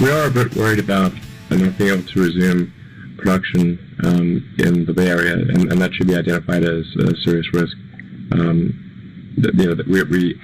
We are a bit worried about not being able to resume production in the Bay Area, and that should be identified as a serious risk.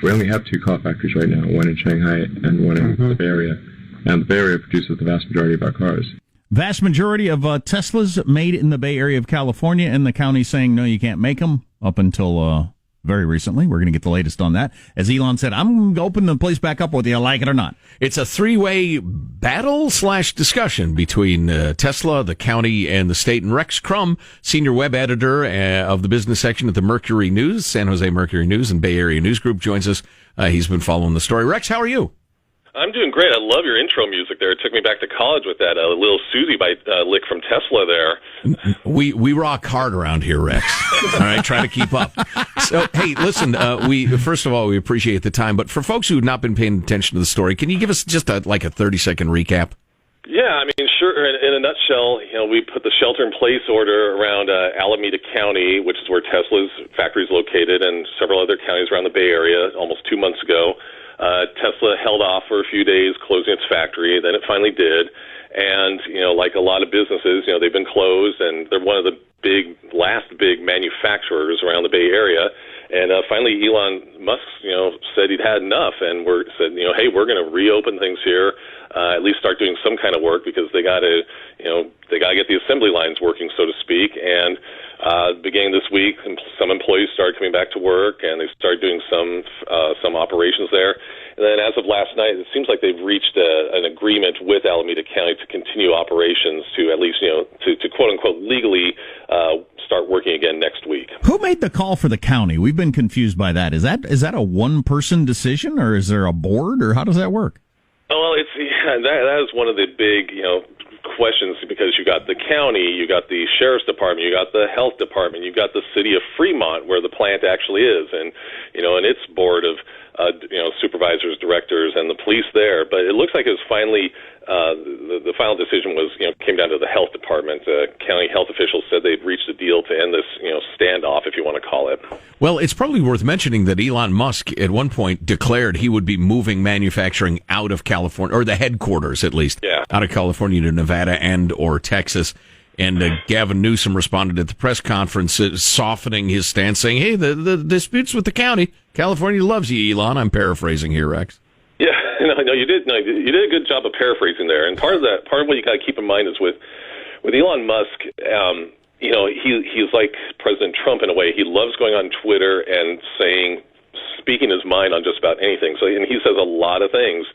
We only have two car factories right now, one in Shanghai and one in the Bay Area, and the Bay Area produces the vast majority of our cars. Vast majority of Teslas made in the Bay Area of California, and the county saying, no, you can't make them, up until very recently. We're going to get the latest on that. As Elon said, I'm going to open the place back up whether you like it or not. It's a three-way battle/discussion between Tesla, the county, and the state. And Rex Crum, senior web editor of the business section at the Mercury News, San Jose Mercury News and Bay Area News Group, joins us. He's been following the story. Rex, how are you? I'm doing great. I love your intro music there. It took me back to college with that Lil Susie by lick from Tesla there. We rock hard around here, Rex. All right, try to keep up. So, hey, listen, first of all, we appreciate the time, but for folks who have not been paying attention to the story, can you give us just a 30-second recap? Yeah, I mean, sure. In a nutshell, we put the shelter-in-place order around Alameda County, which is where Tesla's factory is located, and several other counties around the Bay Area almost 2 months ago. Tesla held off for a few days closing its factory, then it finally did. And, like a lot of businesses, they've been closed, and they're one of the last big manufacturers around the Bay Area. And finally, Elon Musk, said he'd had enough, and said, hey, we're going to reopen things here, at least start doing some kind of work, because they got to get the assembly lines working, so to speak. And beginning this week, some employees started coming back to work, and they started doing some operations there. And then as of last night, it seems like they've reached an agreement with Alameda County to continue operations to at least, to quote-unquote legally start working again next week. Who made the call for the county? We've been confused by that. Is that a one-person decision, or is there a board, or how does that work? Well, that is one of the big, questions, because you got the county, you got the sheriff's department, you got the health department, you got the city of Fremont, where the plant actually is, and its board of supervisors, directors, and the police there. But it looks like it's finally the final decision was came down to the health department. County health officials said they'd reached a deal to end this standoff, if you want to call it. Well, it's probably worth mentioning that Elon Musk at one point declared he would be moving manufacturing out of California, or the headquarters at least, out of California to Nevada and or Texas. And Gavin Newsom responded at the press conference, softening his stance, saying, hey, the disputes with the county, California loves you, Elon. I'm paraphrasing here, Rex. Yeah, no, you did a good job of paraphrasing there. And part of what you got to keep in mind is with Elon Musk, he's like President Trump in a way. He loves going on Twitter and speaking his mind on just about anything. And he says a lot of things.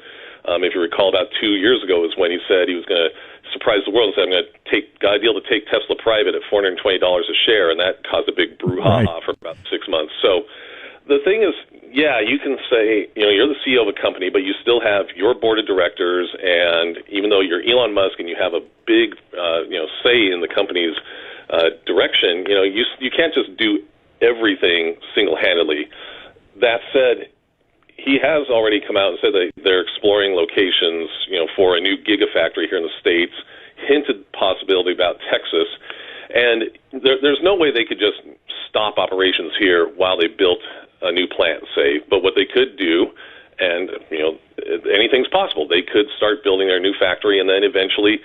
If you recall, about 2 years ago was when he said he was going to surprise the world and said, I'm going to got a deal to take Tesla private at $420 a share, and that caused a big brouhaha for about 6 months. So the thing is, you can say, you're the CEO of a company, but you still have your board of directors, and even though you're Elon Musk and you have a big, say in the company's direction, you can't just do everything single-handedly. That said, he has already come out and said that they're exploring locations, for a new gigafactory here in the States, hinted possibility about Texas, and there's no way they could just stop operations here while they built a new plant, say. But what they could do, and, anything's possible. They could start building their new factory and then eventually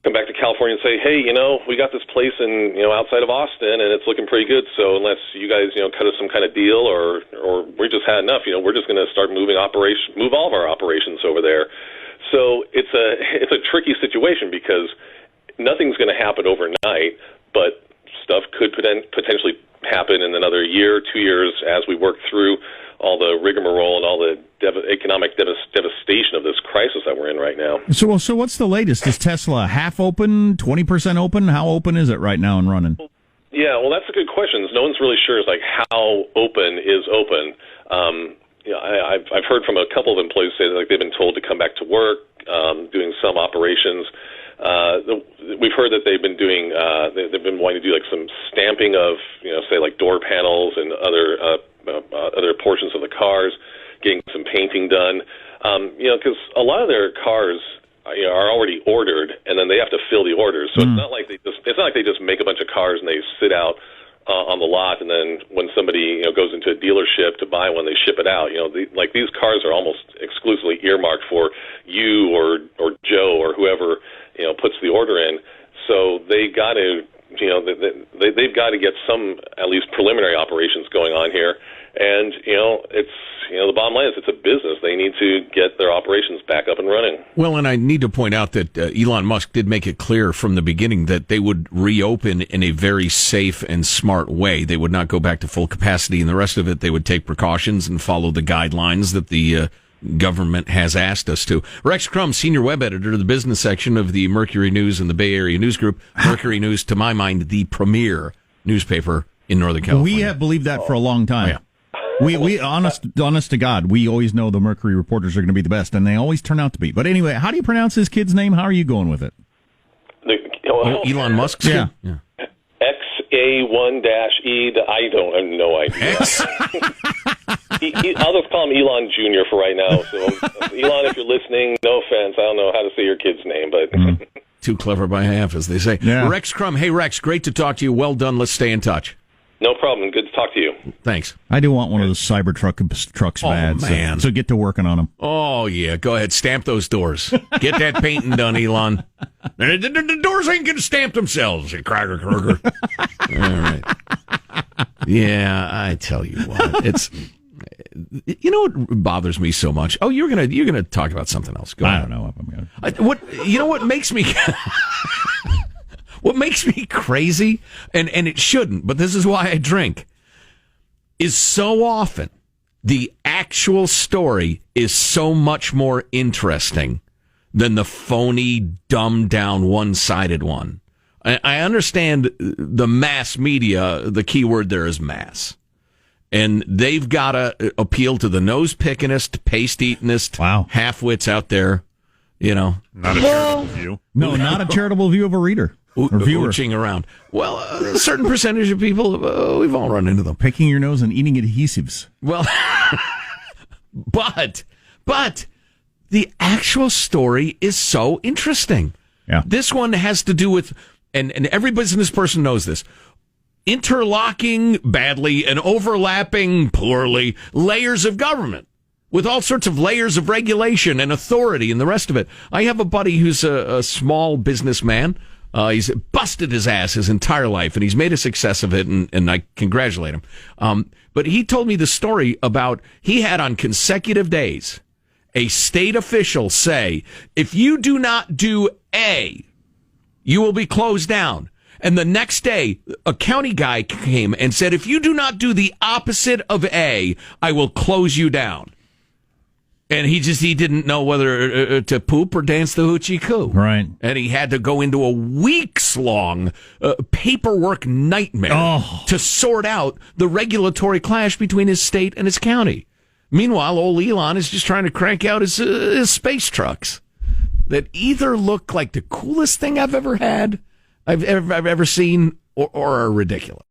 come back to California and say, hey, we got this place in, outside of Austin, and it's looking pretty good. So unless you guys, cut us some kind of deal, or we just had enough, we're just going to start move all of our operations over there. So it's a tricky situation, because nothing's going to happen overnight, but stuff could potentially happen in another year, 2 years, as we work through all the rigmarole and all the economic devastation of this crisis that we're in right now. So what's the latest? Is Tesla half open, 20% open? How open is it right now and running? Yeah, well, that's a good question. No one's really sure how open is open. I've heard from a couple of employees say that they've been told to come back to work, doing some operations. We've heard that they've been doing, they've been wanting to do some stamping of, say door panels and other portions of the cars, getting some painting done. Because a lot of their cars are already ordered, and then they have to fill the orders. So it's not like they just make a bunch of cars and they sit out on the lot, and then when somebody goes into a dealership to buy one, they ship it out. These cars are almost exclusively earmarked for you or Joe or whoever puts the order in. So they got to they've got to get some at least preliminary operations going on here. And it's the bottom line is it's a business. They need to get their operations back up and running. Well, and I need to point out that Elon Musk did make it clear from the beginning that they would reopen in a very safe and smart way. They would not go back to full capacity, and the rest of it they would take precautions and follow the guidelines that the government has asked us to. Rex Crum, senior web editor of the business section of the Mercury News and the Bay Area News Group. Mercury News, to my mind, the premier newspaper in Northern California. We have believed that for a long time. Oh, yeah. We honest to God, we always know the Mercury reporters are going to be the best, and they always turn out to be. But anyway, how do you pronounce his kid's name? How are you going with it? Elon Musk's yeah. kid? Yeah. XA1-E. I don't have no idea. I'll just call him Elon Jr. for right now. So, Elon, if you're listening, no offense, I don't know how to say your kid's name, but too clever by half, as they say. Yeah. Rex Crum, hey Rex, great to talk to you. Well done. Let's stay in touch. No problem. Good to talk to you. Thanks. I do want one of those Cybertruck trucks bad. Man. So get to working on them. Oh, yeah. Go ahead. Stamp those doors. Get that painting done, Elon. The doors ain't going to stamp themselves, you cracker croaker. All right. Yeah, I tell you what. It's... what bothers me so much? Oh, you're gonna talk about something else. Go I ahead. don't know if I'm gonna. What makes me... What makes me crazy, and it shouldn't, but this is why I drink, is so often the actual story is so much more interesting than the phony, dumbed-down, one-sided one. I understand the mass media, the key word there is mass. And they've got to appeal to the nose-pickingest, paste-eatingest, half-wits out there, Not a charitable view. No, not a charitable view of a reader. Ooching around. Well, a certain percentage of people, we've all run into them. Picking your nose and eating adhesives. Well, but the actual story is so interesting. Yeah. This one has to do with, and every business person knows this, interlocking badly and overlapping poorly layers of government with all sorts of layers of regulation and authority and the rest of it. I have a buddy who's a small businessman. He's busted his ass his entire life, and he's made a success of it, and I congratulate him. But he told me the story about he had on consecutive days a state official say, if you do not do A, you will be closed down. And the next day, a county guy came and said, if you do not do the opposite of A, I will close you down. And he didn't know whether to poop or dance the hoochie coo. Right. And he had to go into a weeks-long paperwork nightmare to sort out the regulatory clash between his state and his county. Meanwhile, old Elon is just trying to crank out his space trucks that either look like the coolest thing I've ever had, I've ever seen, or are ridiculous.